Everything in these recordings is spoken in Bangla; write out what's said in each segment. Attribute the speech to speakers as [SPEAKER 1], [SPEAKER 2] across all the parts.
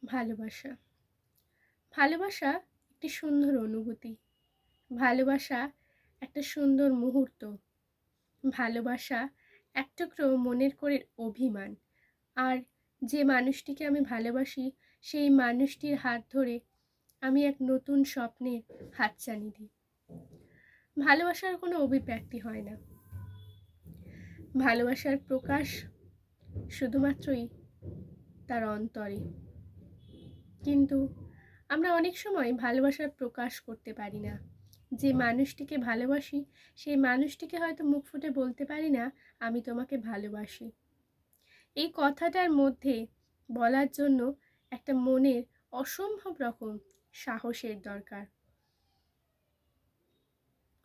[SPEAKER 1] ভালোবাসা। ভালোবাসা একটি সুন্দর অনুভূতি। ভালোবাসা একটা সুন্দর মুহূর্ত। ভালোবাসা এক টুকরো মনের কোণের অভিমান। আর যে মানুষটিকে আমি ভালোবাসি সেই মানুষটির হাত ধরে আমি এক নতুন স্বপ্নের হাতছানি দিই। ভালোবাসার কোনো অভিব্যক্তি হয় না। ভালোবাসার প্রকাশ শুধুমাত্রই তার অন্তরে। কিন্তু আমরা অনেক সময় ভালোবাসার প্রকাশ করতে পারি না। যে মানুষটিকে ভালোবাসি সেই মানুষটিকে হয়তো মুখ ফুটে বলতে পারি না, আমি তোমাকে ভালোবাসি। এই কথাটার মধ্যে বলার জন্য একটা মনের অসম্ভব রকম সাহসের দরকার।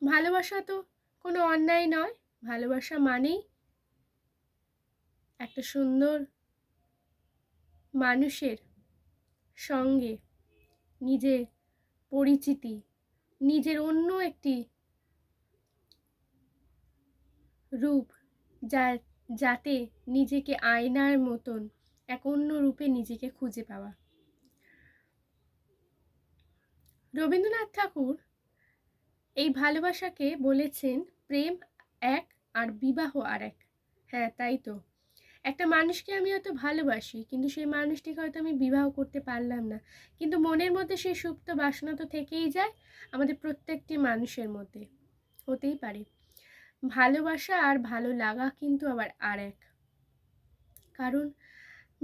[SPEAKER 1] ভালোবাসা তো কোনো অন্যায় নয়। ভালোবাসা মানেই একটা সুন্দর মানুষের সঙ্গে নিজের পরিচিতি, নিজের অন্য একটি রূপ, যাতে নিজেকে আয়নার মতন এক অন্য রূপে নিজেকে খুঁজে পাওয়া। রবীন্দ্রনাথ ঠাকুর এই ভালোবাসাকে বলেছেন প্রেম এক আর বিবাহ আর এক। হ্যাঁ, তাই তো। একটা মানুষকে আমি হয়তো ভালোবাসি, কিন্তু সেই মানুষটিকে হয়তো আমি বিবাহ করতে পারলাম না, কিন্তু মনের মধ্যে সেই সুপ্ত বাসনা তো থেকেই যায় আমাদের প্রত্যেকটি মানুষের মধ্যে। হতেই পারে ভালোবাসা আর ভালো লাগা কিন্তু আবার আর এক। কারণ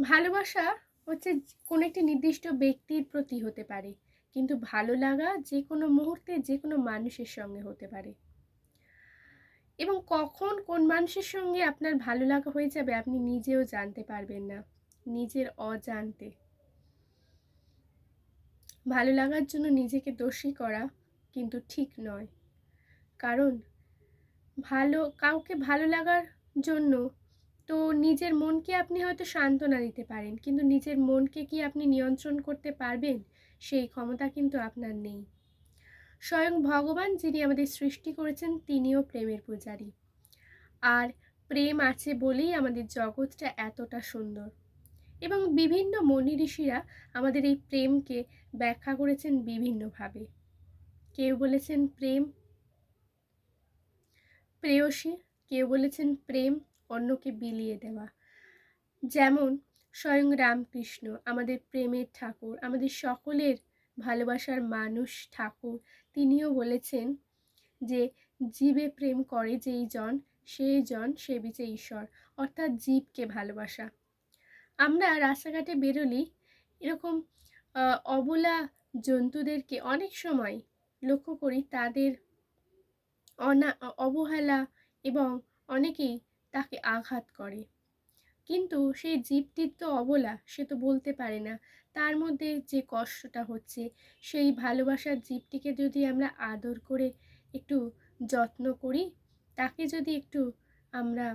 [SPEAKER 1] ভালোবাসা হচ্ছে কোনো একটি নির্দিষ্ট ব্যক্তির প্রতি হতে পারে, কিন্তু ভালো লাগা যে কোনো মুহূর্তে যে কোনো মানুষের সঙ্গে হতে পারে। এবং কখন কোন মানুষের সঙ্গে আপনার ভালো লাগা হয়ে যাবে আপনি নিজেও জানতে পারবেন না, নিজের অজান্তে। ভালো লাগার জন্য নিজেকে দোষী করা কিন্তু ঠিক নয়। কারণ কাউকে ভালো লাগার জন্য তো নিজের মনকে আপনি হয়তো সান্ত্বনা দিতে পারেন, কিন্তু নিজের মনকে কি আপনি নিয়ন্ত্রণ করতে পারবেন? সেই ক্ষমতা কিন্তু আপনার নেই। স্বয়ং ভগবান যিনি আমাদের সৃষ্টি করেছেন তিনিও প্রেমের পূজারী। আর প্রেম আছে বলেই আমাদের জগৎটা এতটা সুন্দর। এবং বিভিন্ন মুনি ঋষিরা আমাদের এই প্রেমকে ব্যাখ্যা করেছেন বিভিন্নভাবে। কেউ বলেছেন প্রেম প্রেয়সী, কেউ বলেছেন প্রেম অন্যকে বিলিয়ে দেওয়া। যেমন স্বয়ং রামকৃষ্ণ আমাদের প্রেমের ঠাকুর, আমাদের সকলের ভালোবাসার মানুষ ঠাকুর, তিনিও বলেছেন যে জীবে প্রেম করে যেই জন সেই জন সেবিছে ঈশ্বর। অর্থাৎ জীবকে ভালোবাসা। আমরা রাস্তাঘাটে বেরোলেই এরকম অবলা জন্তুদেরকে অনেক সময় লক্ষ্য করি, তাদের অবহেলা এবং অনেকেই তাকে আঘাত করে। কিন্তু সেই জীবটির তো অবলা, সে তো বলতে পারে না তার মধ্যে যে কষ্টটা হচ্ছে। সেই ভালোবাসার জীবটিকে যদি আমরা আদর করে একটু যত্ন করি, তাকে যদি একটু আমরা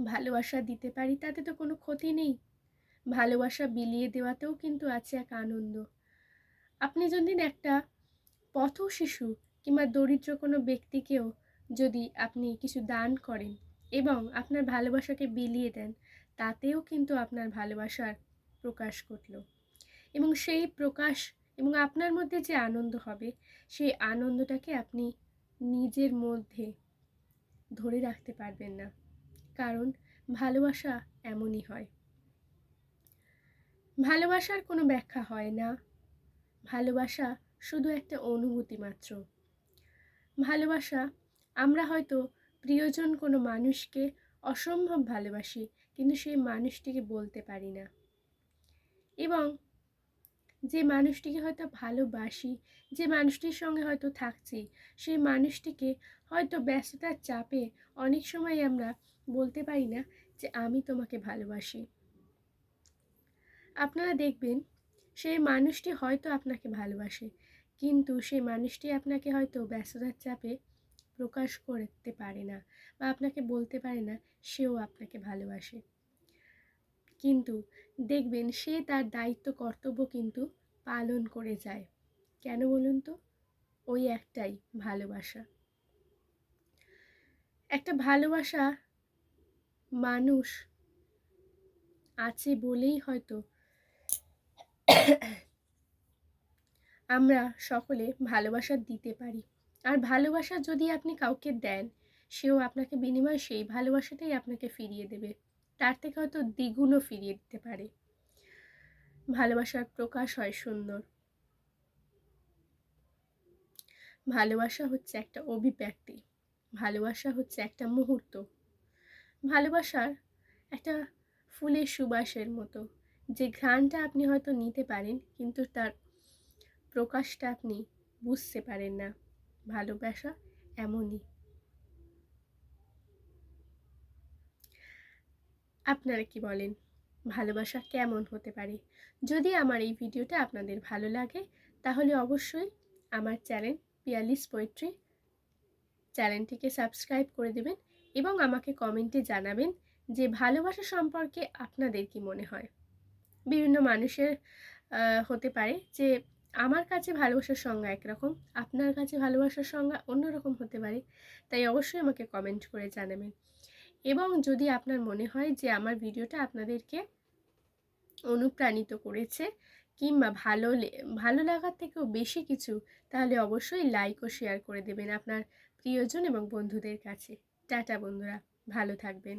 [SPEAKER 1] ভালোবাসা দিতে পারি, তাতে তো কোনো ক্ষতি নেই। ভালোবাসা বিলিয়ে দেওয়াতেও কিন্তু আছে এক আনন্দ। আপনি যদি একটা পথ শিশু কিংবা দরিদ্র কোনো ব্যক্তিকেও যদি আপনি কিছু দান করেন এবং আপনার ভালোবাসাকে বিলিয়ে দেন, তাতেও কিন্তু আপনার ভালোবাসার প্রকাশ ঘটল। এবং সেই প্রকাশ এবং আপনার মধ্যে যে আনন্দ হবে, সেই আনন্দটাকে আপনি নিজের মধ্যে ধরে রাখতে পারবেন না। কারণ ভালোবাসা এমনই হয়। ভালোবাসার কোনো ব্যাখ্যা হয় না। ভালোবাসা শুধু একটা অনুভূতি মাত্র। ভালোবাসা, আমরা হয়তো প্রিয়জন কোনো মানুষকে অসম্ভব ভালোবাসি, কিন্তু সেই মানুষটিকে বলতে পারি না। এবং যে মানুষটিকে হয়তো ভালোবাসি, যে মানুষটির সঙ্গে হয়তো থাকছি, সেই মানুষটিকে হয়তো ব্যস্ততার চাপে অনেক সময় আমরা বলতে পারি না যে আমি তোমাকে ভালোবাসি। আপনারা দেখবেন সেই মানুষটি হয়তো আপনাকে ভালোবাসে, কিন্তু সেই মানুষটি আপনাকে হয়তো ব্যস্ততার চাপে প্রকাশ করতে পারে না বা আপনাকে বলতে পারে না সেও আপনাকে ভালোবাসে। কিন্তু দেখবেন সে তার দায়িত্ব কর্তব্য কিন্তু পালন করে যায়। কেন বলুন তো? ওই একটাই, ভালোবাসা। একটা ভালোবাসা মানুষ আছে বলেই হয়তো আমরা সকলে ভালোবাসা দিতে পারি, আর ভালোবাসা যদি আপনি কাউকে দেন, সেও আপনাকে বিনিময়ে সেই ভালোবাসাটাই আপনাকে ফিরিয়ে দেবে, তার থেকে হয়তো দ্বিগুণও ফিরিয়ে দিতে পারে। ভালোবাসার প্রকাশ হয় সুন্দর। ভালোবাসা হচ্ছে একটা অভিব্যক্তি, ভালোবাসা হচ্ছে একটা মুহূর্ত, ভালোবাসার একটা ফুলের সুবাসের মতো, যে ঘ্রাণটা আপনি হয়তো নিতে পারেন কিন্তু তার প্রকাশটা আপনি বুঝতে পারেন না। ভালোবাসা এমনই। আপনারা কি বলেন, ভালোবাসা কেমন হতে পারে? যদি আমার এই ভিডিওটা আপনাদের ভালো লাগে, তাহলে অবশ্যই আমার চ্যানেল পিয়ালিস পোয়েট্রি চ্যানেলটিকে সাবস্ক্রাইব করে দেবেন এবং আমাকে কমেন্টে জানাবেন যে ভালোবাসা সম্পর্কে আপনাদের কি মনে হয়। বিভিন্ন মানুষের হতে পারে যে আমার কাছে ভালোবাসার সংজ্ঞা একরকম, আপনার কাছে ভালোবাসার সংজ্ঞা অন্যরকম হতে পারে। তাই অবশ্যই আমাকে কমেন্ট করে জানাবেন। এবং যদি আপনার মনে হয় যে আমার ভিডিওটা আপনাদেরকে অনুপ্রাণিত করেছে কিংবা ভালো লাগার থেকেও বেশি কিছু, তাহলে অবশ্যই লাইক ও শেয়ার করে দেবেন আপনার প্রিয়জন এবং বন্ধুদের কাছে। টাটা বন্ধুরা, ভালো থাকবেন।